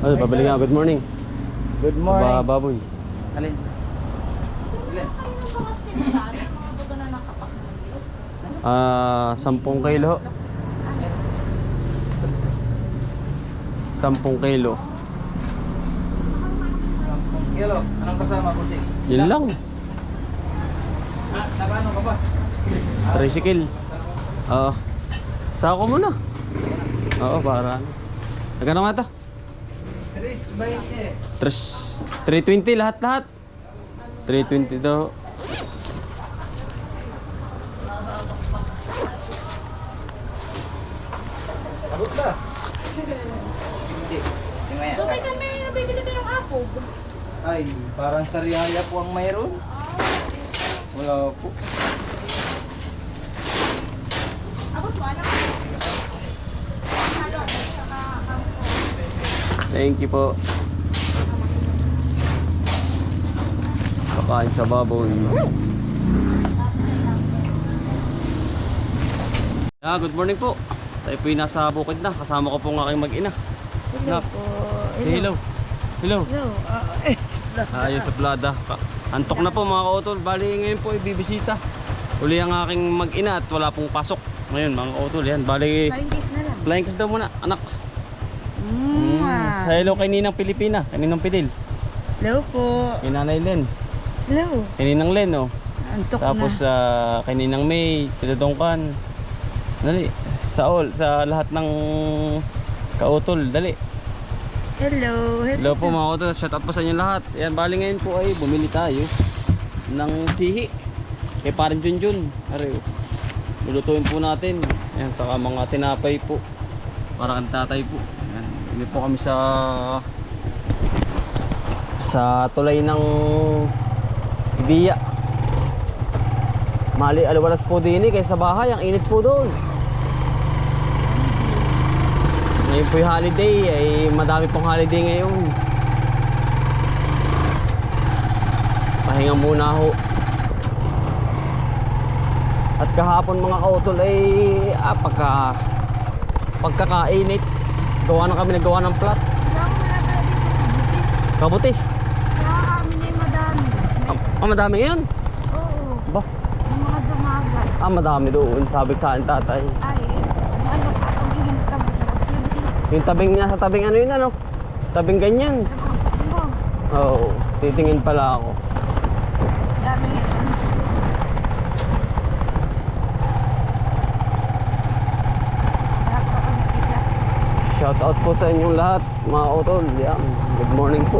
Ano, pabalik nga. Good morning. Good morning. Sa baboy. Alin? Ilan? 10 kilo. 10 kilo. 10 kilo. Anong kasama ko si? Yun lang. Nakano ka ba? Tricycle. Oo. Sako muna. Oo, para. Nagkano nga ito? 320. 320 lahat-lahat. 320 daw. Abot na. Hindi. Tingnan Doon kayo may nabibili kayong apog. Ay, parang sarihaya po ang mayroon. Wala po. Apog po, ano? Thank you po. Kakain sa baboy. Good morning po. Tayo po yung nasa bukid na. Kasama ko po ng aking mag-ina. Hello po. Say hello. Hello. Hello. Ayos sa plada. Antok na po mga kautol. Bali ngayon po ibibisita. Uli ang aking mag-ina at wala pong pasok. Ngayon mga kautol yan. Bali Flying kiss na lang. flying kiss daw muna anak. Sa hello kay Ninang Pilipina. Kay Ninang Pidil. Hello po. Kay Nanay Len. Hello. Kay Ninang Len oh. Antok Tapos na. kay Ninang May, Tito Dongkan. Dali. Sa lahat ng kautol, dali. Hello. Hello po mga kautol, shout out po sa inyo lahat. Yan, bali ngayon po ay bumili tayo ng sihi. Kay Parin Junjun. Ariyo. Lulutuin po natin. Yan, saka mga tinapay po. Para kang tatay po. Yan. Bili po kami sa tulay ng Ibiya. Mali alawalas po din eh, kaysa sa bahay, ang init po doon. Ngayon po yung holiday, ay madami pong holiday ngayon. Pahinga muna ho. At kahapon mga kautol ay pagkakainit, nagawa ng plat. Kabuti. Sa amin ay madami. Madami ngayon. Oo. Ba? Yung mga dumagat. Madami doon, sabi sa akin tatay. Ay, ano pa kung hihinit ka masarap yun. Yung tabing niya, sa tabing ano yun ano? Tabing ganyan. Oo, titingin pala ako. Dami yun. Shout out po sa inyong lahat, mga utol. Yan, good morning po.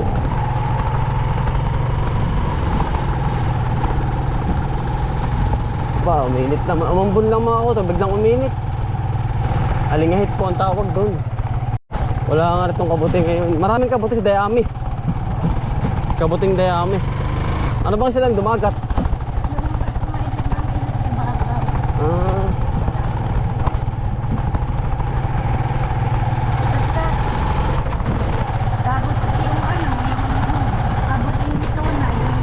Ba, uminit naman. Umambon lang mga utol, biglang uminit. Alingahit po ang tawag doon. Wala nga rin itong kabuti ngayon. Maraming kabuti sa Dayami. Kabuting Dayami. Ano bang silang dumagat? Ah, Tapos yung ano, abot yung ito na, yung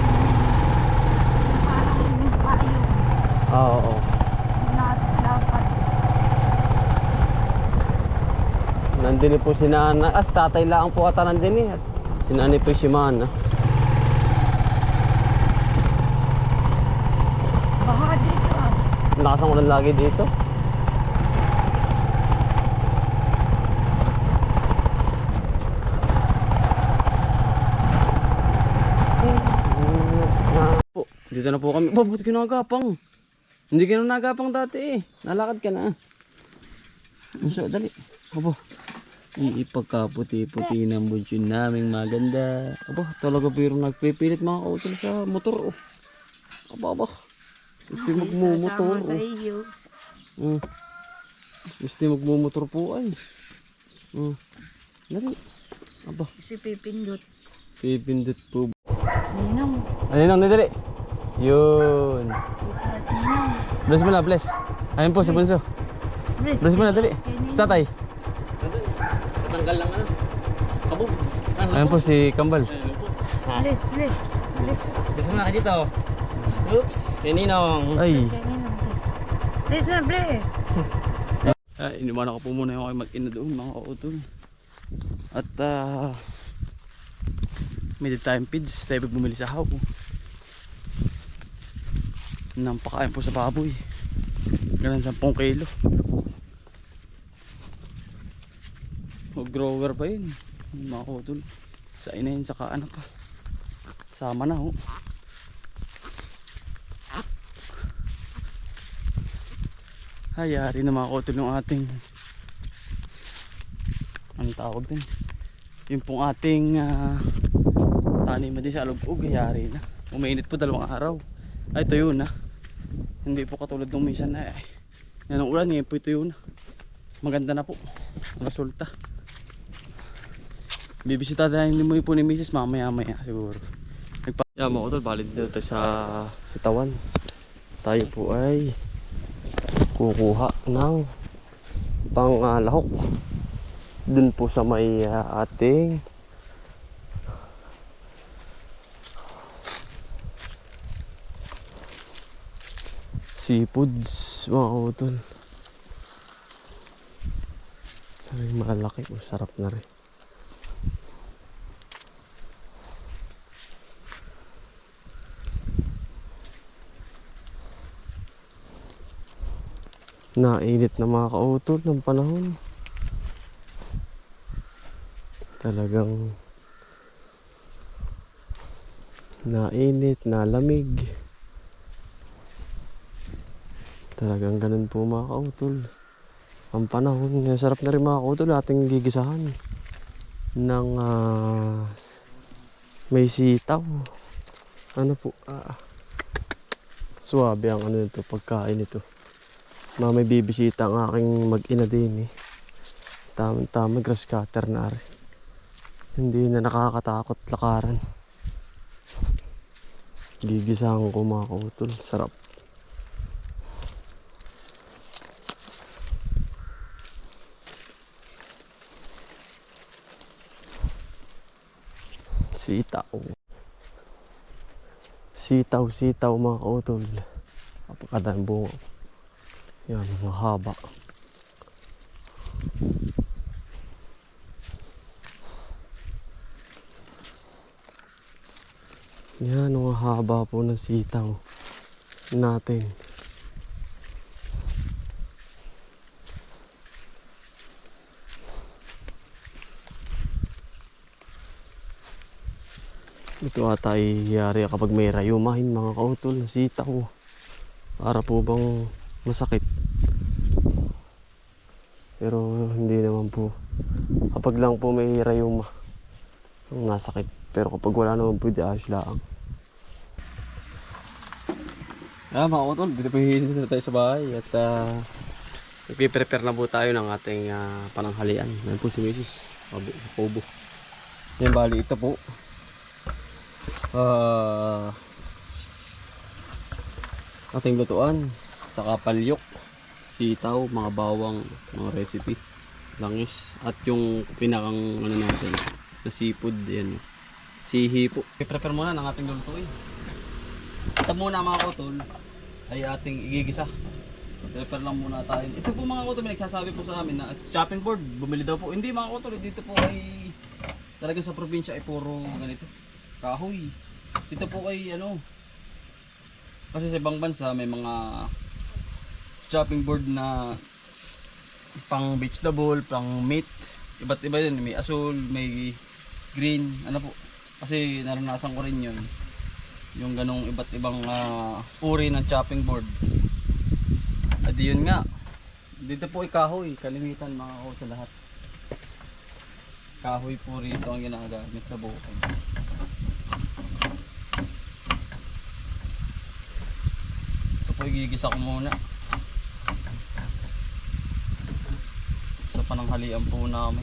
parang yung payo, oo. dapat. Nandun po si Nana. Tatay lang po ata nandun eh. At si Nani po si Mana. Baka dito ah. Lakas ang ulan lagi dito. Po, dito na po kami. Ba't kinagapang? Hindi ka na nagapang dati eh. Nalakad ka na. So, dali. Abo. Ipagkaputi-puti ng budyo naming maganda. Abo, talaga pero nagpipilit mga kautol sa motor oh. Aba. Gusto magmumotor Sa oh. iyo. Gusto magmumotor po ay. Dali. Aba. Si Pipindot. Pipindot po. Ninong. Ninong, dali. Yun. Ninong. Bless mo na, bless. Ayun po, si Bunso. Bless mo na, dali. Sa tatay. Tatanggal lang ano. Kabog. Ayun po, si Kambal. Bless. Gusto mo na kayo dito. Oops. Kay Ninong. Ay. Bless na, bless. Iniwanan ko po muna yung aking mag-ina doon, mga kautol. At may time feeds tayo bumili sa haw ng pakain po sa baboy. Ganun 10 kilo. O grower pa yun mga kutol. Sa inahin saka ano pa. Sama na ho. Hayari na mga kutol yung ating anong tawag din. Yung pong ating tanim din sa alugog. Hayari na. Umainit po 2 araw. Ay tuyo na. Hindi po katulad nung minsan na yan ang ulan. Ngayon po tuyo na. Maganda na po ang resulta. Bibisita tayo po ni Mrs. mamaya siguro. Yan mga kutol, valid dito sa sitawan. Tayo po ay kukuha ng panglahok dun po sa may ating seafoods mga kutol. Ay, malaki, masarap na rin. Nainit na mga kautol ng panahon. Talagang nainit, nalamig. Talagang ganun po mga kautol ang panahon. Sarap na rin mga kautol ating gigisahan ng may sitaw. Ano po, suwabe ang ano nito, pagkain nito. May bibisita ang aking mag-ina din eh. Tama grass cutter na rin. Hindi na nakakatakot lakaran. Gigisahan ko mga kautol. Sarap. Sitaw mga kautol. Kapagkadaan bunga. Yan, mahaba. Yan, mahaba po ng sitaw natin. Ito ata ay yari kapag may rayumahin mga kautol na sitaw. Para po bang masakit. Pero hindi naman po. Kapag lang po may rayuma ang nasakit. Pero kapag wala naman po, di ayos lang. Mga kautol, dito po hihinto tayo sa bahay. At ipiprepare na po tayo ng ating pananghalian. Yan po si Mrs. Sa kubo. Yan bali ito po. Ating lutuan. Saka palyok, sitaw, mga bawang, mga recipe, langis, at yung pinakang ano natin na seafood, yan, sihi po. I-prepare muna ng ating lulutuin. Ito muna mga kutol ay ating igigisa. Prepare lang muna tayo. Ito po mga kutol, may nagsasabi po sa amin na chopping board, bumili daw po. Hindi mga kutol, dito po ay talaga sa probinsya ay puro ganito, kahoy. Dito po ay ano, kasi sa ibang bansa may mga chopping board na pang vegetable, pang meat, iba't iba yun, may asul, may green, ano po, kasi naranasan ko rin yun, yung ganong iba't ibang uri ng chopping board. At yun nga, dito po ay kahoy, kalimitan mga ko sa lahat, kahoy po rito ang ginagamit sa bukid. Ito po igigisa ko muna sa pananghalian po namin.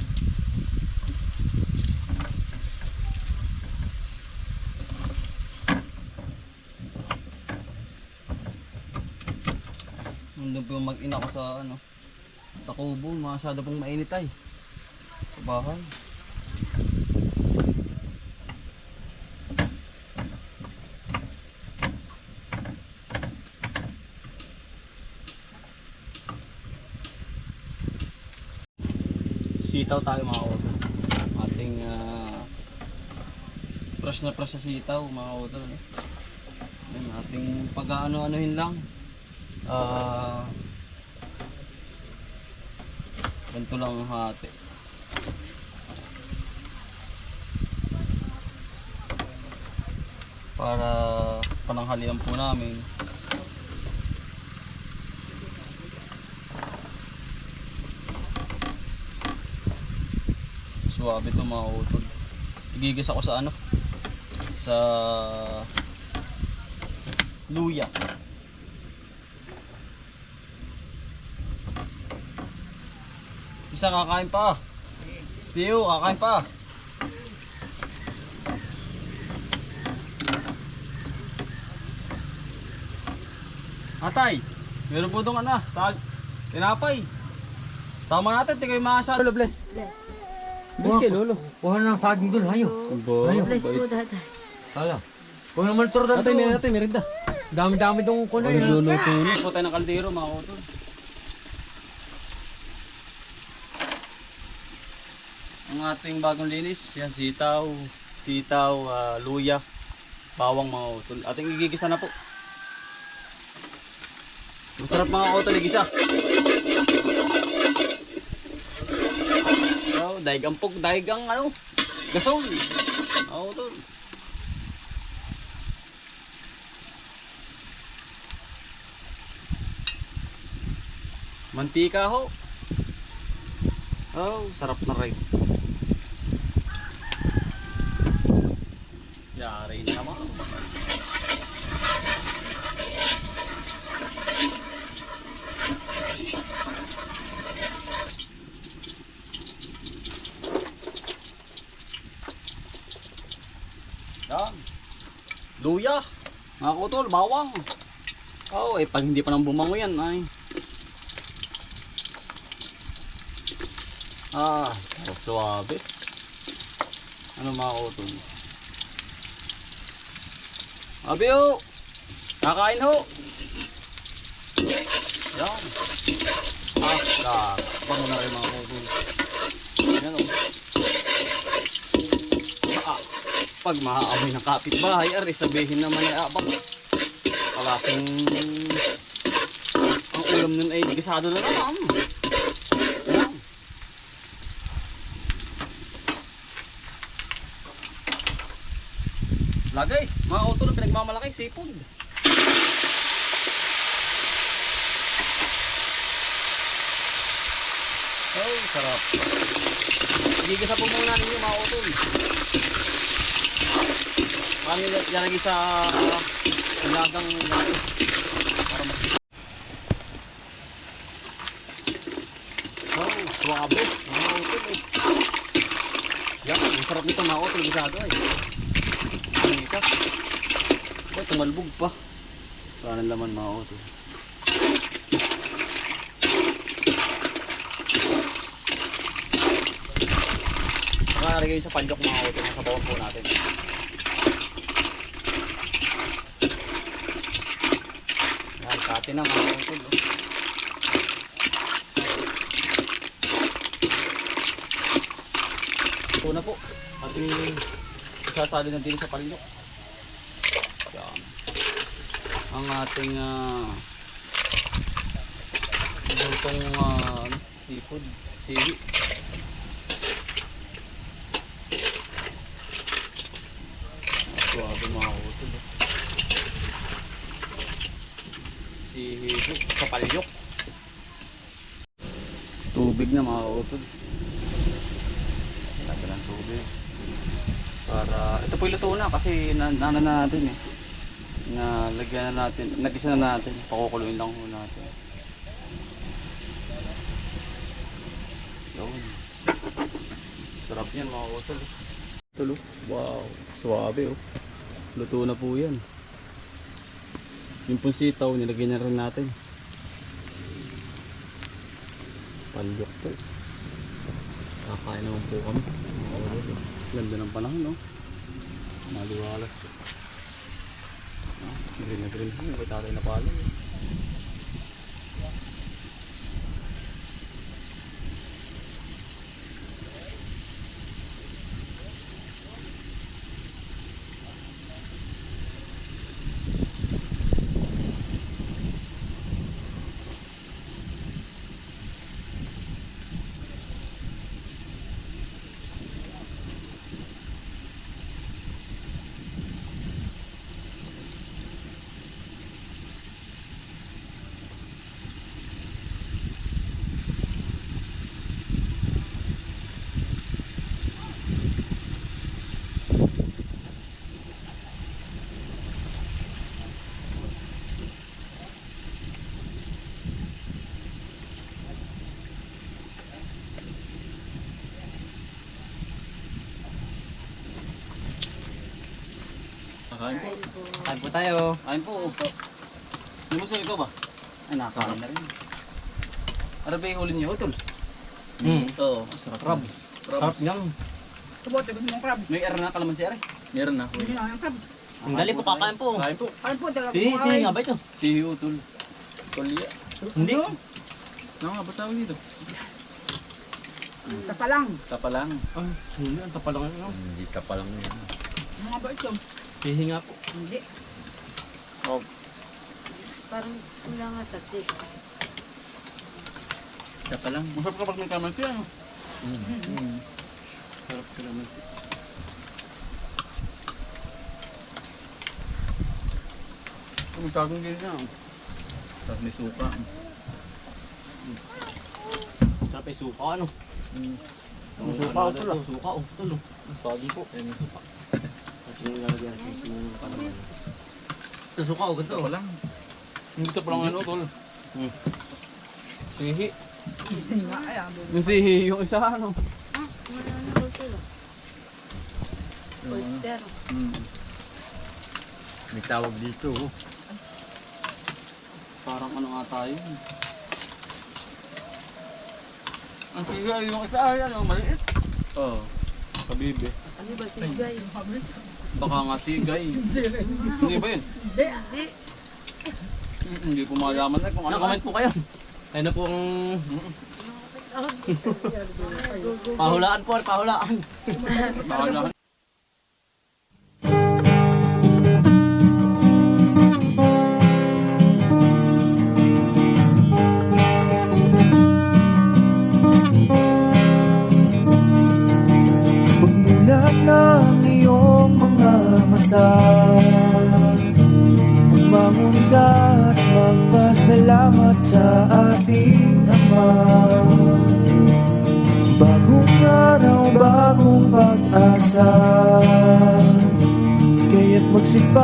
Nandun po mag-ina ko sa ano, sa kubo, masyado pong mainit ay sa bahay. Sitaw tayo mga oso. ating fresh na sitaw mga utol. Yung ating pag-ano-anuhin lang. Ganito lang ang hati. Para pananghalian po namin. Suwabe ito mga utol. Igigis ako sa ano? Sa luya. Isa kakain pa. Tiyo, kakain pa. Atay, meron po itong ano, tinapay. Tama natin, tingay mga sa Lolo, bless. Bless kay Lolo. Kuha ng saging dun, hayo. Bless po, tatay. Hala. Kuha naman ito rin. Atay, merinda. Dami-dami itong kuno yun. Luluto na po tayo ng kaldero mga utol. Ang ating bagong linis, yan sitaw, luya, bawang mga utol. Ating igigisa na po. Masarap mga utol igisa. So, daig ang ano, gasol. Mga utol. Mantika ho. Oh, sarap na rin. Yari naman. Yan. Luya. Mga kutol, bawang. Oh, pag hindi pa nang bumango yan, ay. Suwabe. Ano mga kutol? Abi ho! Kakain ho! Yan. Bango na rin mga kutol. Yan o. Pag mahaamoy ng kapitbahay, sabihin naman ay abang. Kalasing ang ulam nun ay gisado na naman. Yan. Lagay, mga utol, pinagmamalaki, sipon. Oh, sarap. Igigisa po muna ninyo mga utol. Paano nilagay sa ilagang natin. Para mas... Oh, suwabe, mga utol eh. Yan, ang sarap nito mga utol, gisado eh. Isa. Oh, tumalbog pa. Saan ang laman mga utol. Nakalagay sa palyok mga utol. Nasabawan po natin. Yan, kati na mga utol. Ito na po. Ating sasali na din sa palyok. Yan. Ang ating lutong seafood, sihi. Suwabe mga utol. Sihi sa palyok. Tubig na mga utol. Lagyan ng tubig. Para ito po luto na kasi nana natin eh. Lagyan na natin, nagisa na natin, pakukuluin lang ho natin. Yun. Sarap yan mga utol. Tulo. Wow, suwabe oh. Luto na po yan. Yung pong sitaw, nilagyan na rin natin. Palyok po. Kakain naman po kami. Ganda ng panahon, no? Maliwalas po. Green na green po. May tatay na pala. Kakain po. Kain po tayo. Kain po. Hindi mo sa ikaw ba? Ay, nakakain na rin. Ano ba yung huli niyo, Tol? Oo. Sarap. Crabs. Sarap niyang. Subote, gusto mong crab. May era na kalamansi, Ari. Meron na. Hindi na ang crab. Ang dali po, kakain po. Kain po. Kain po, talaga. Si nga ba ito? Si Utol. Tolya. Hindi. Ano nga ba tawag dito? Tapa lang. Tapa lang. Ay, hindi. Ang tapalang yun. Hindi ka pa lang yun. Ano nga ba ito? Sihi nga po. Hindi. Oh. Parang wala nga sa tea. Tapa lang. Masarap kapag may kalamansi, ano? Sarap kalamansi. May tagong din na. Tapos may suka. Sarap ay suka, ano? Ang Suka, oh, tulo. Suka, oh, tulo. Sagi po. Ay, may suka. At yung nilalagyan sa suka kalaman. Ito, suka, oh, ganito. Tapa lang. Hindi tapa lang ano, Tol. Sihi. Nga, ay, Yung sihi, yung isa ano. oyster. May tawag dito, oh. Parang ano nga tayo. Ang sigay yung isa ay ano, maliit. Oo. Kabibe. Ano ba sigay? Baka nga sigay. Hindi ba yun? Hindi. Hindi. Hindi ko malaman na kung ano. Comment po kayo. Ayun na po ang... Pahulaan po, pahulaan. Bahala. Pagmulat ng iyong mga mata, magmamunda at magpasalamat sa ating Ama. Bagong araw, bagong pag-asa, kaya't magsipa